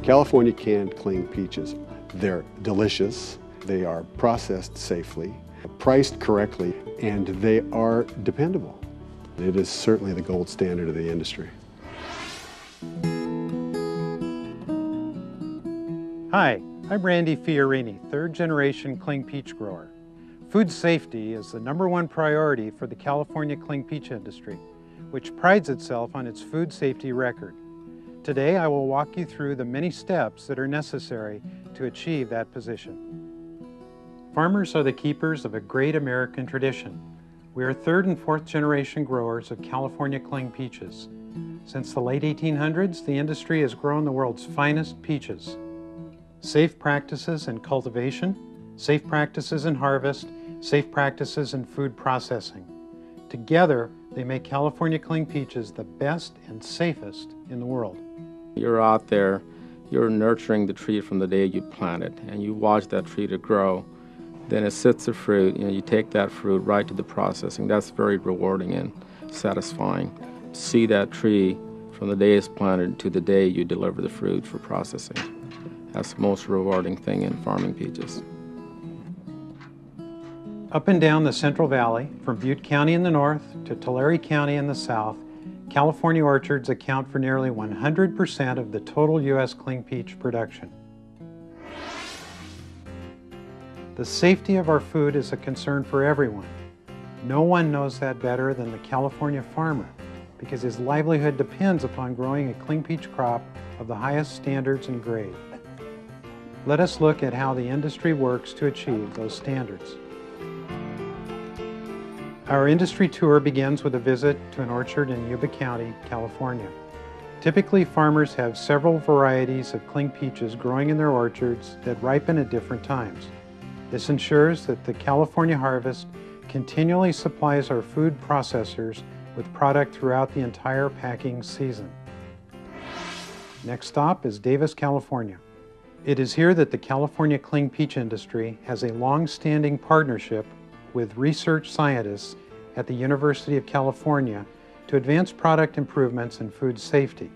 California canned cling peaches, they're delicious, they are processed safely, priced correctly, and they are dependable. It is certainly the gold standard of the industry. Hi, I'm Randy Fiorini, third-generation cling peach grower. Food safety is the #1 priority for the California cling peach industry, which prides itself on its food safety record. Today, I will walk you through the many steps that are necessary to achieve that position. Farmers are the keepers of a great American tradition. We are third and fourth generation growers of California cling peaches. Since the late 1800s, the industry has grown the world's finest peaches. Safe practices in cultivation, safe practices in harvest, safe practices in food processing. Together, they make California cling peaches the best and safest in the world. You're out there, you're nurturing the tree from the day you plant it, and you watch that tree to grow. Then it sits the fruit, you take that fruit right to the processing. That's very rewarding and satisfying. See that tree from the day it's planted to the day you deliver the fruit for processing. That's the most rewarding thing in farming peaches. Up and down the Central Valley, from Butte County in the north to Tulare County in the south, California orchards account for nearly 100% of the total U.S. cling peach production. The safety of our food is a concern for everyone. No one knows that better than the California farmer, because his livelihood depends upon growing a cling peach crop of the highest standards and grade. Let us look at how the industry works to achieve those standards. Our industry tour begins with a visit to an orchard in Yuba County, California. Typically, farmers have several varieties of cling peaches growing in their orchards that ripen at different times. This ensures that the California harvest continually supplies our food processors with product throughout the entire packing season. Next stop is Davis, California. It is here that the California cling peach industry has a long-standing partnership with research scientists at the University of California to advance product improvements in food safety.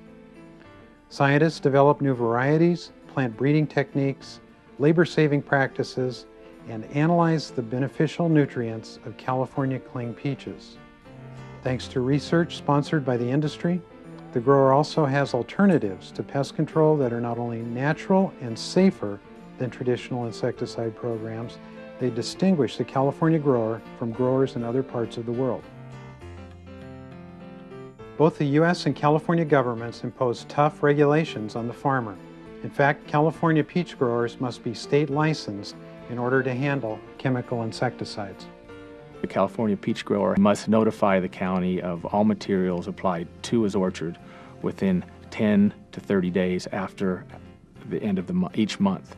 Scientists develop new varieties, plant breeding techniques, labor-saving practices, and analyze the beneficial nutrients of California cling peaches. Thanks to research sponsored by the industry, the grower also has alternatives to pest control that are not only natural and safer than traditional insecticide programs, they distinguish the California grower from growers in other parts of the world. Both the U.S. and California governments impose tough regulations on the farmer. In fact, California peach growers must be state licensed in order to handle chemical insecticides. The California peach grower must notify the county of all materials applied to his orchard within 10 to 30 days after the end of each month.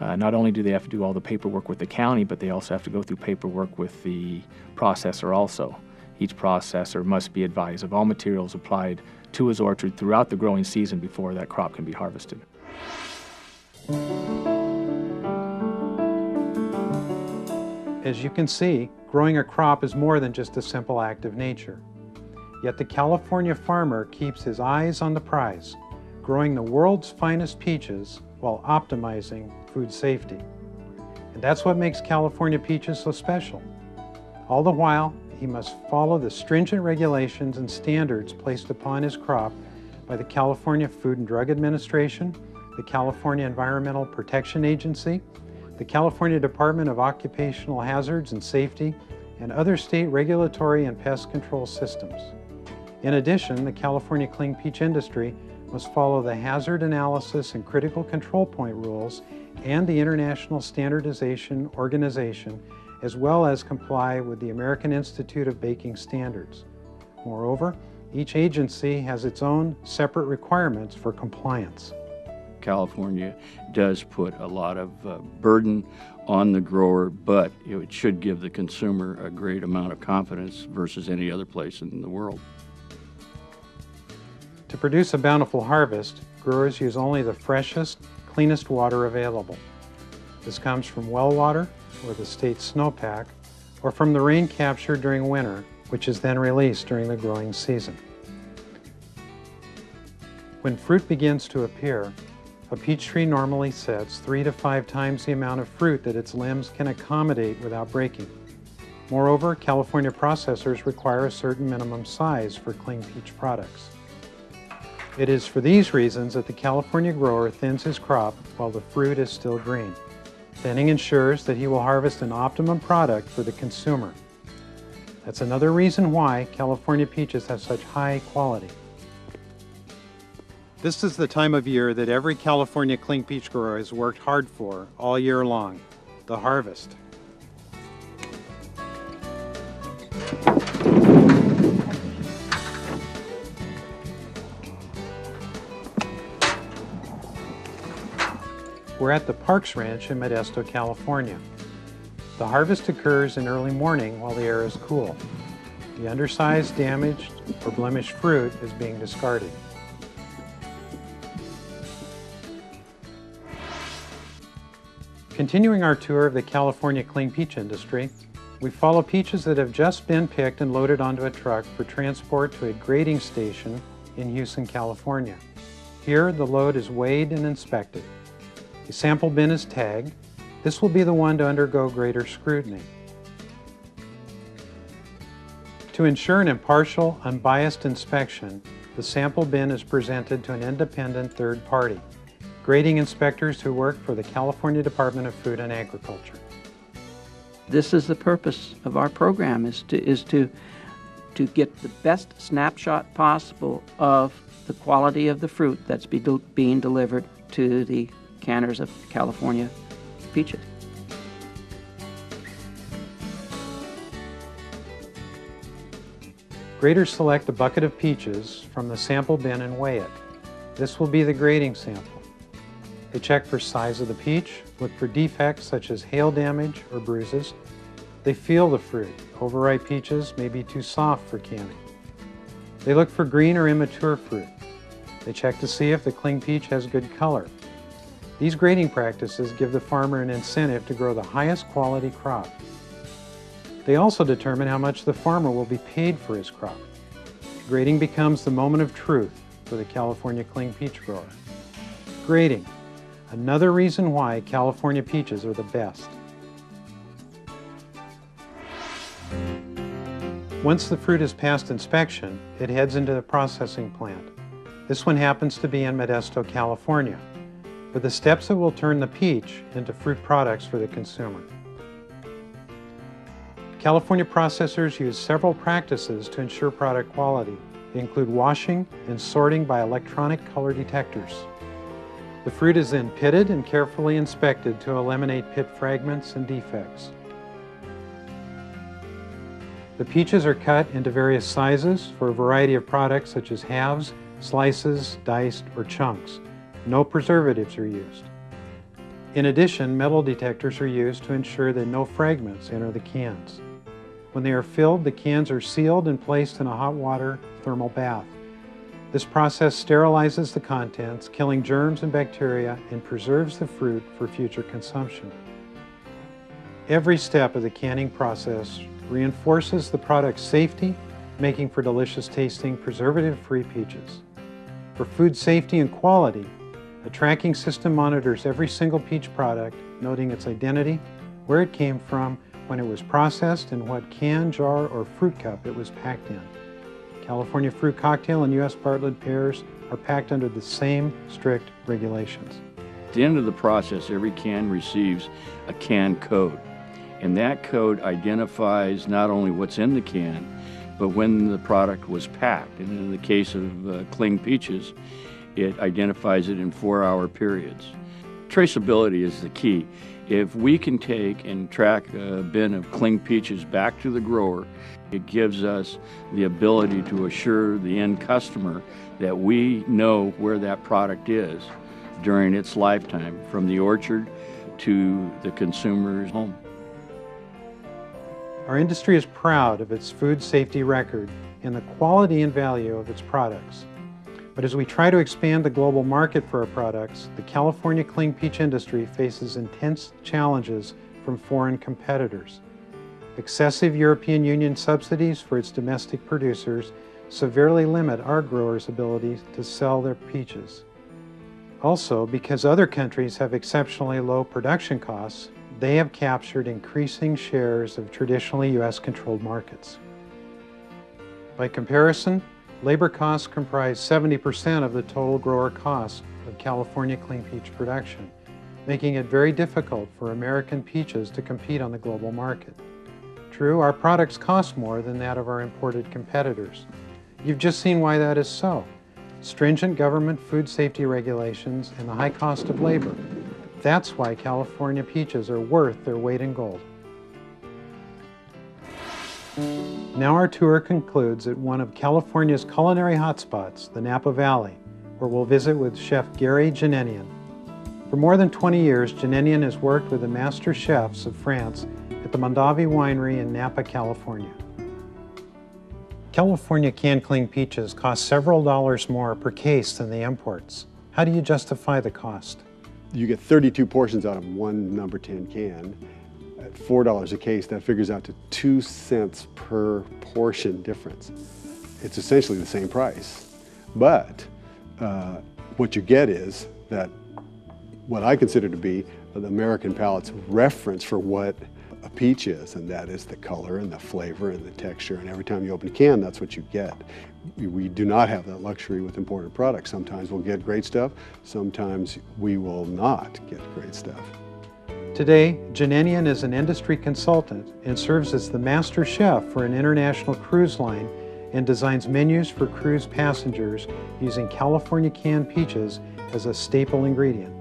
Not only do they have to do all the paperwork with the county, but they also have to go through paperwork with the processor also. Each processor must be advised of all materials applied to his orchard throughout the growing season before that crop can be harvested. As you can see, growing a crop is more than just a simple act of nature. Yet the California farmer keeps his eyes on the prize, growing the world's finest peaches while optimizing food safety. And that's what makes California peaches so special. All the while, he must follow the stringent regulations and standards placed upon his crop by the California Food and Drug Administration, the California Environmental Protection Agency, the California Department of Occupational Hazards and Safety, and other state regulatory and pest control systems. In addition, the California cling peach industry must follow the hazard analysis and critical control point rules and the International Standardization Organization, as well as comply with the American Institute of Baking Standards. Moreover, each agency has its own separate requirements for compliance. California does put a lot of burden on the grower, but it should give the consumer a great amount of confidence versus any other place in the world. To produce a bountiful harvest, growers use only the freshest, cleanest water available. This comes from well water, or the state's snowpack, or from the rain captured during winter, which is then released during the growing season. When fruit begins to appear, a peach tree normally sets 3 to 5 times the amount of fruit that its limbs can accommodate without breaking. Moreover, California processors require a certain minimum size for cling peach products. It is for these reasons that the California grower thins his crop while the fruit is still green. Thinning ensures that he will harvest an optimum product for the consumer. That's another reason why California peaches have such high quality. This is the time of year that every California cling peach grower has worked hard for all year long, the harvest. We're at the Parks Ranch in Modesto, California. The harvest occurs in early morning while the air is cool. The undersized, damaged, or blemished fruit is being discarded. Continuing our tour of the California cling peach industry, we follow peaches that have just been picked and loaded onto a truck for transport to a grading station in Houston, California. Here, the load is weighed and inspected. A sample bin is tagged. This will be the one to undergo greater scrutiny. To ensure an impartial, unbiased inspection, the sample bin is presented to an independent third party, grading inspectors who work for the California Department of Food and Agriculture. This is the purpose of our program, is to get the best snapshot possible of the quality of the fruit that's being delivered to the canners of California peaches. Graders select a bucket of peaches from the sample bin and weigh it. This will be the grading sample. They check for size of the peach, look for defects such as hail damage or bruises. They feel the fruit. Overripe peaches may be too soft for canning. They look for green or immature fruit. They check to see if the cling peach has good color. These grading practices give the farmer an incentive to grow the highest quality crop. They also determine how much the farmer will be paid for his crop. Grading becomes the moment of truth for the California cling peach grower. Grading, another reason why California peaches are the best. Once the fruit is past inspection, it heads into the processing plant. This one happens to be in Modesto, California, for the steps that will turn the peach into fruit products for the consumer. California processors use several practices to ensure product quality. They include washing and sorting by electronic color detectors. The fruit is then pitted and carefully inspected to eliminate pit fragments and defects. The peaches are cut into various sizes for a variety of products such as halves, slices, diced, or chunks. No preservatives are used. In addition, metal detectors are used to ensure that no fragments enter the cans. When they are filled, the cans are sealed and placed in a hot water thermal bath. This process sterilizes the contents, killing germs and bacteria, and preserves the fruit for future consumption. Every step of the canning process reinforces the product's safety, making for delicious tasting, preservative-free peaches. For food safety and quality, a tracking system monitors every single peach product, noting its identity, where it came from, when it was processed, and what can, jar, or fruit cup it was packed in. California fruit cocktail and U.S. Bartlett pears are packed under the same strict regulations. At the end of the process, every can receives a can code, and that code identifies not only what's in the can, but when the product was packed. And in the case of cling peaches, it identifies it in 4-hour periods. Traceability is the key. If we can take and track a bin of cling peaches back to the grower, it gives us the ability to assure the end customer that we know where that product is during its lifetime, from the orchard to the consumer's home. Our industry is proud of its food safety record and the quality and value of its products. But as we try to expand the global market for our products, the California cling peach industry faces intense challenges from foreign competitors. Excessive European Union subsidies for its domestic producers severely limit our growers' ability to sell their peaches. Also, because other countries have exceptionally low production costs, they have captured increasing shares of traditionally U.S.-controlled markets. By comparison, labor costs comprise 70% of the total grower cost of California cling peach production, making it very difficult for American peaches to compete on the global market. True, our products cost more than that of our imported competitors. You've just seen why that is so. Stringent government food safety regulations and the high cost of labor. That's why California peaches are worth their weight in gold. Now our tour concludes at one of California's culinary hotspots, the Napa Valley, where we'll visit with Chef Gary Janenian. For more than 20 years, Janenian has worked with the master chefs of France at the Mondavi Winery in Napa, California. California canned cling peaches cost several dollars more per case than the imports. How do you justify the cost? You get 32 portions out of one number 10 can. At $4 a case, that figures out to 2 cents per portion difference. It's essentially the same price. But what you get is that what I consider to be the American palate's reference for what a peach is, and that is the color and the flavor and the texture, and every time you open a can, that's what you get. We do not have that luxury with imported products. Sometimes we'll get great stuff, sometimes we will not get great stuff. Today, Janenian is an industry consultant and serves as the master chef for an international cruise line and designs menus for cruise passengers using California canned peaches as a staple ingredient.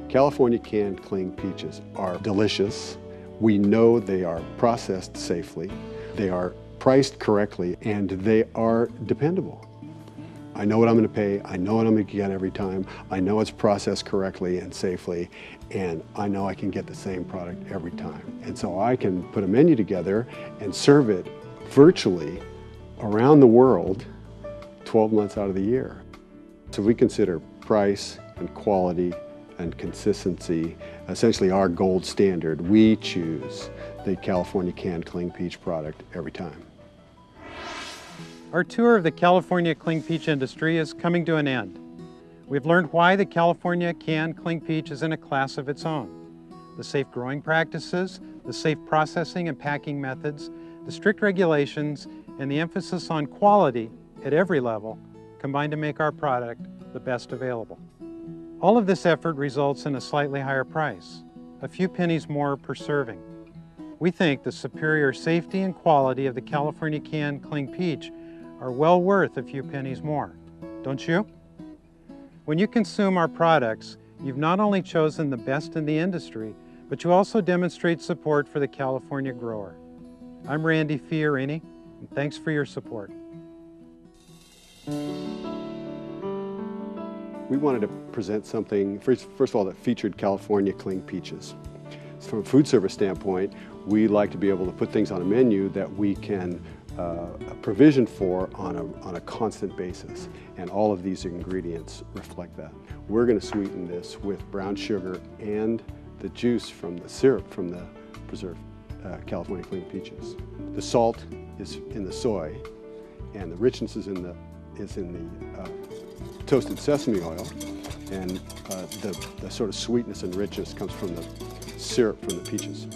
California canned cling peaches are delicious. We know they are processed safely, they are priced correctly, and they are dependable. I know what I'm going to pay, I know what I'm going to get every time, I know it's processed correctly and safely, and I know I can get the same product every time. And so I can put a menu together and serve it virtually around the world 12 months out of the year. So we consider price and quality and consistency essentially our gold standard. We choose the California canned cling peach product every time. Our tour of the California cling peach industry is coming to an end. We've learned why the California canned cling peach is in a class of its own. The safe growing practices, the safe processing and packing methods, the strict regulations, and the emphasis on quality at every level combine to make our product the best available. All of this effort results in a slightly higher price, a few pennies more per serving. We think the superior safety and quality of the California canned cling peach are well worth a few pennies more, don't you? When you consume our products, you've not only chosen the best in the industry, but you also demonstrate support for the California grower. I'm Randy Fiorini, and thanks for your support. We wanted to present something, first of all, that featured California cling peaches. So from a food service standpoint, we like to be able to put things on a menu that we can provision for on a constant basis. And all of these ingredients reflect that. We're going to sweeten this with brown sugar and the juice from the syrup from the preserved California cling peaches. The salt is in the soy, and the richness is in the toasted sesame oil, and the sort of sweetness and richness comes from the syrup from the peaches.